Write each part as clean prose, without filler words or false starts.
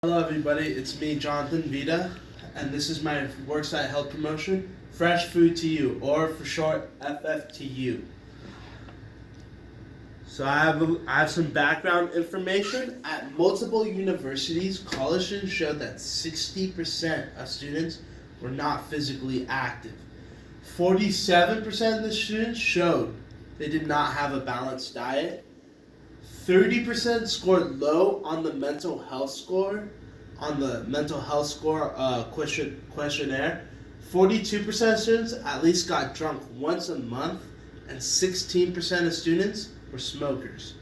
Hello everybody, it's me, Jonathan Vita, and this is my Worksite health promotion, Fresh Food to You, or for short, FFTU. So I have some background information. At multiple universities, college students showed that 60% of students were not physically active. 47% of the students showed they did not have a balanced diet. 30% scored low on the mental health score, questionnaire. 42% of students at least got drunk once a month, and 16% of students were smokers.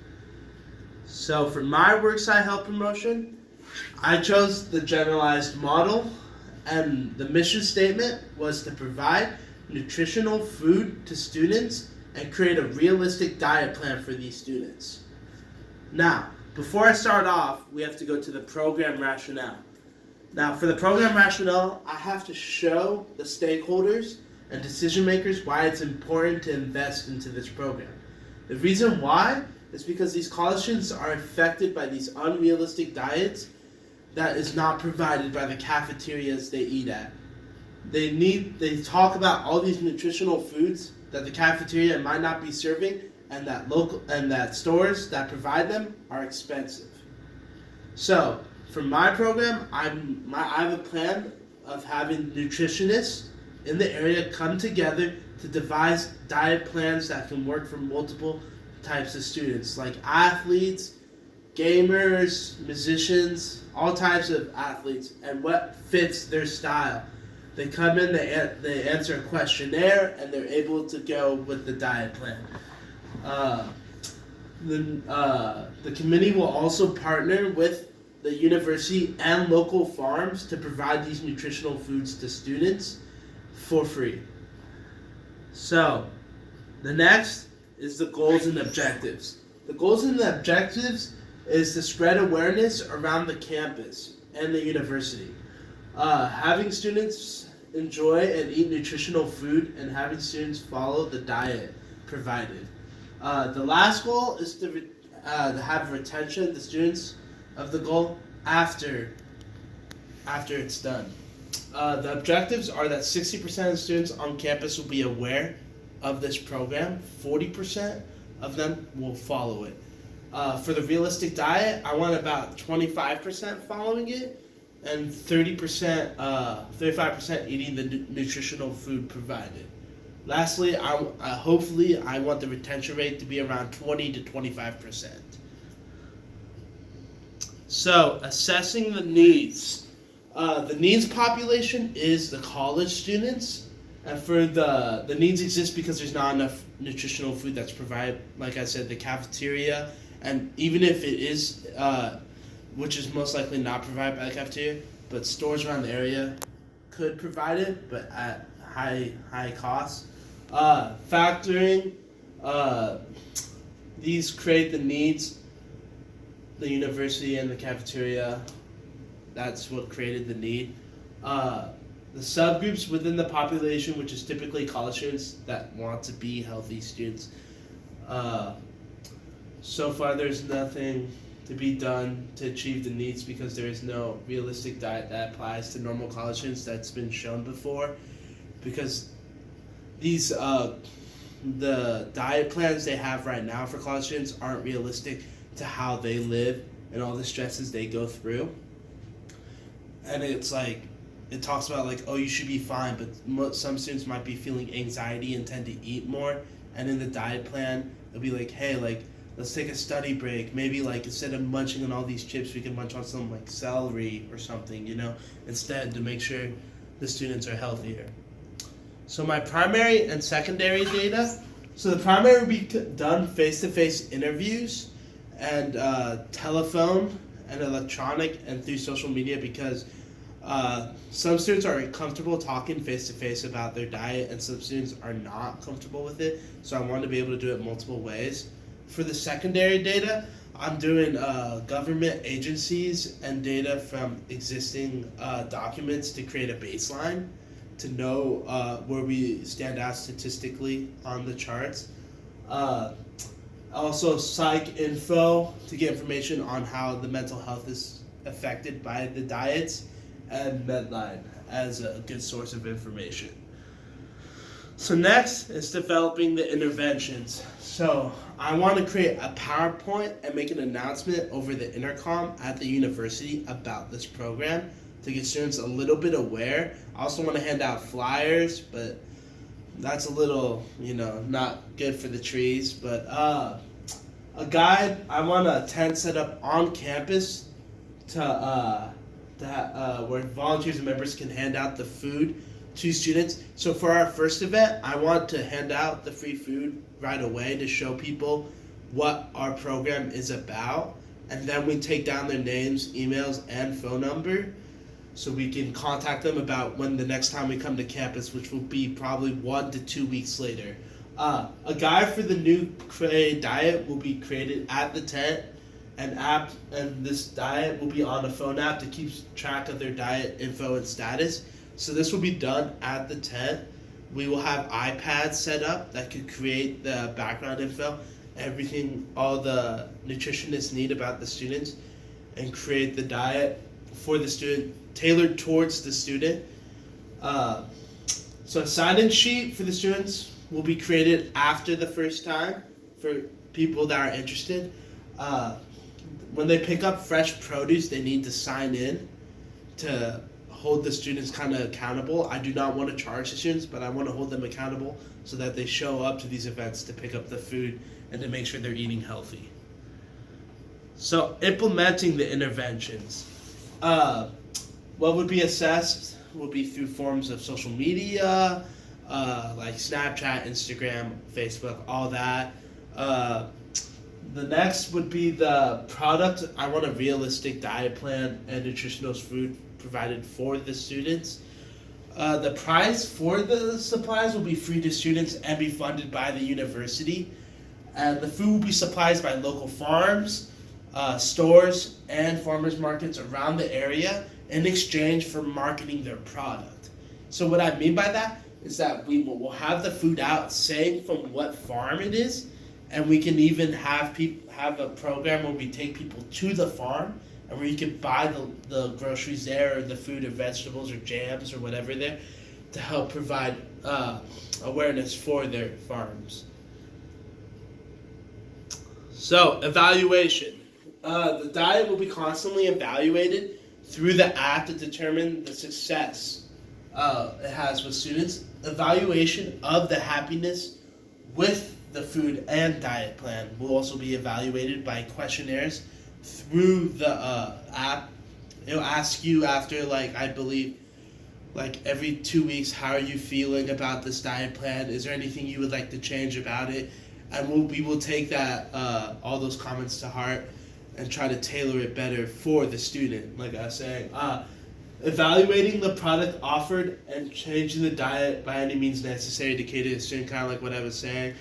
So for my worksite health promotion, I chose the generalized model, and the mission statement was to provide nutritional food to students and create a realistic diet plan for these students. Now, before I start off, we have to go to the program rationale. Now, for the program rationale, I have to show the stakeholders and decision makers why it's important to invest into this program. The reason why is because these college students are affected by these unrealistic diets that is not provided by the cafeterias they eat at. They talk about all these nutritional foods that the cafeteria might not be serving, and that stores that provide them are expensive. So, for my program, I have a plan of having nutritionists in the area come together to devise diet plans that can work for multiple types of students, like athletes, gamers, musicians, all types of athletes, and what fits their style. They come in, they answer a questionnaire, and they're able to go with the diet plan. The committee will also partner with the university and local farms to provide these nutritional foods to students for free. So, the next is the goals and objectives. The goals and the objectives is to spread awareness around the campus and the university. Having students enjoy and eat nutritional food, and having students follow the diet provided. The last goal is to have retention, the students of the goal after it's done. The objectives are that 60% of students on campus will be aware of this program, 40% of them will follow it. For the realistic diet, I want about 25% following it, and 35% eating the nutritional food provided. Lastly, hopefully I want the retention rate to be around 20 to 25%. So, assessing the needs. The needs population is the college students, and for the needs exist because there's not enough nutritional food that's provided. Like I said, the cafeteria, and even if it is, which is most likely not provided by the cafeteria, but stores around the area could provide it, but at high cost. Factoring these create the needs, the university and the cafeteria, that's what created the need. The subgroups within the population, which is typically college students that want to be healthy students. So far there's nothing to be done to achieve the needs because there is no realistic diet that applies to normal college students that's been shown before, because these the diet plans they have right now for college students aren't realistic to how they live and all the stresses they go through. And it's like, it talks about like, oh, you should be fine, but some students might be feeling anxiety and tend to eat more. And in the diet plan, it'll be like, hey, like, let's take a study break. Maybe like instead of munching on all these chips, we can munch on some like celery or something, instead, to make sure the students are healthier. So my primary and secondary data. So the primary will be done face-to-face interviews and telephone and electronic and through social media, because some students are comfortable talking face-to-face about their diet and some students are not comfortable with it. So I want to be able to do it multiple ways. For the secondary data, I'm doing government agencies and data from existing documents to create a baseline to know where we stand out statistically on the charts. Also, psych info to get information on how the mental health is affected by the diets, and Medline as a good source of information. So next is developing the interventions. So I want to create a PowerPoint and make an announcement over the intercom at the university about this program to get students a little bit aware. I also want to hand out flyers, but that's a little, not good for the trees. But a guide, I want a tent set up on campus to where volunteers and members can hand out the food to students. So for our first event, I want to hand out the free food right away to show people what our program is about. And then we take down their names, emails, and phone number so we can contact them about when the next time we come to campus, which will be probably 1 to 2 weeks later. A guide for the new diet will be created at the tent, and this diet will be on a phone app to keep track of their diet info and status. So this will be done at the tent. We will have iPads set up that could create the background info, everything all the nutritionists need about the students, and create the diet for the student, tailored towards the student. So a sign-in sheet for the students will be created after the first time for people that are interested. When they pick up fresh produce, they need to sign in to hold the students kind of accountable. I do not want to charge the students, but I want to hold them accountable so that they show up to these events to pick up the food and to make sure they're eating healthy. So implementing the interventions. What would be assessed will be through forms of social media, like Snapchat, Instagram, Facebook, all that. The next would be the product. I want a realistic diet plan and nutritional food provided for the students. The price for the supplies will be free to students and be funded by the university. And the food will be supplied by local farms, stores, and farmers markets around the area in exchange for marketing their product. So what I mean by that is that we will have the food out saying from what farm it is, and we can even have a program where we take people to the farm and where you can buy the groceries there, or the food or vegetables or jams or whatever there, to help provide awareness for their farms. So, evaluation. The diet will be constantly evaluated through the app to determine the success it has with students. Evaluation of the happiness with the food and diet plan will also be evaluated by questionnaires through the app. It'll ask you after, I believe, every 2 weeks, how are you feeling about this diet plan? Is there anything you would like to change about it? And we will take that all those comments to heart and try to tailor it better for the student. Like I was saying, evaluating the product offered and changing the diet by any means necessary to cater to the student, kind of like what I was saying.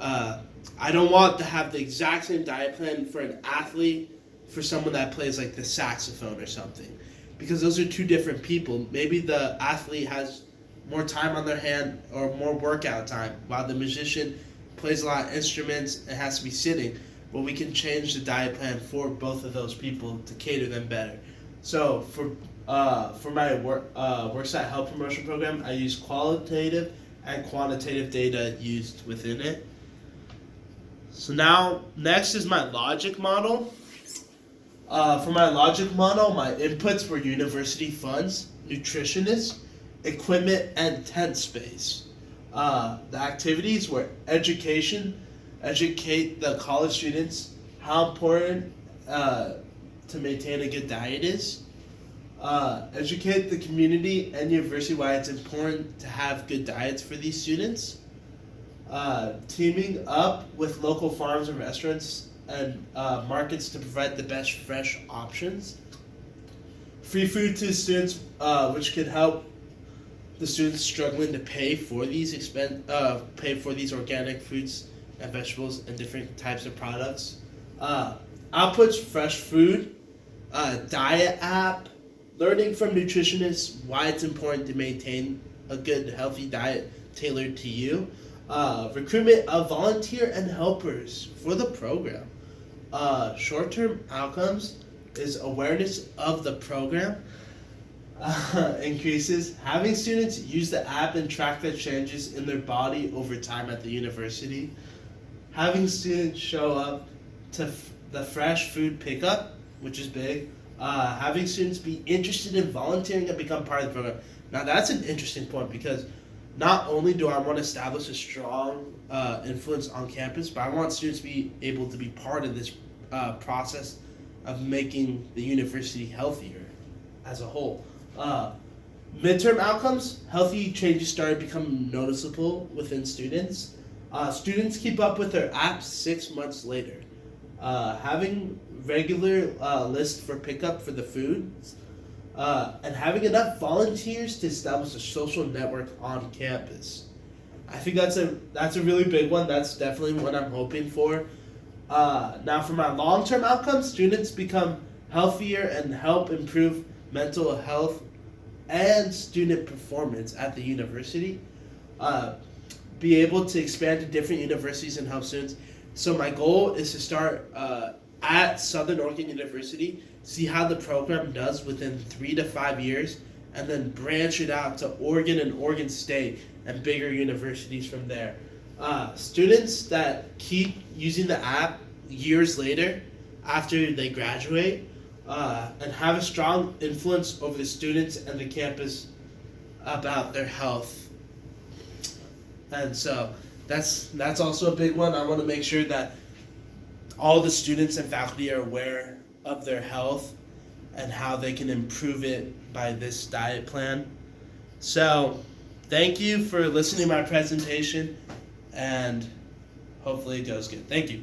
I don't want to have the exact same diet plan for an athlete, for someone that plays the saxophone or something, because those are two different people. Maybe the athlete has more time on their hand or more workout time, while the musician plays a lot of instruments and has to be sitting. Well, we can change the diet plan for both of those people to cater them better. So for my Worksite Health Promotion Program, I use qualitative and quantitative data used within it. So now, next is my logic model. For my logic model, my inputs were university funds, nutritionists, equipment, and tent space. The activities were educate the college students how important to maintain a good diet is. Educate the community and university why it's important to have good diets for these students. Teaming up with local farms and restaurants and markets to provide the best fresh options. Free food to students, which could help the students struggling to pay for these organic fruits and vegetables and different types of products. Outputs: fresh food, diet app, learning from nutritionists why it's important to maintain a good, healthy diet tailored to you. Recruitment of volunteer and helpers for the program. Short-term outcomes: is awareness of the program increases. Having students use the app and track the changes in their body over time at the university. Having students show up to the fresh food pickup, which is big. Having students be interested in volunteering and become part of the program. Now that's an interesting point because not only do I want to establish a strong influence on campus, but I want students to be able to be part of this process of making the university healthier as a whole. Midterm outcomes, healthy changes started becoming noticeable within students. Students keep up with their apps 6 months later. Having regular list for pickup for the foods, and having enough volunteers to establish a social network on campus. I think that's a really big one. That's definitely what I'm hoping for. Now for my long-term outcomes, students become healthier and help improve mental health and student performance at the university. Be able to expand to different universities and help students. So my goal is to start at Southern Oregon University, see how the program does within 3 to 5 years, and then branch it out to Oregon and Oregon State and bigger universities from there. Students that keep using the app years later after they graduate and have a strong influence over the students and the campus about their health. And so that's also a big one. I want to make sure that all the students and faculty are aware of their health and how they can improve it by this diet plan. So thank you for listening to my presentation, and hopefully it goes good. Thank you.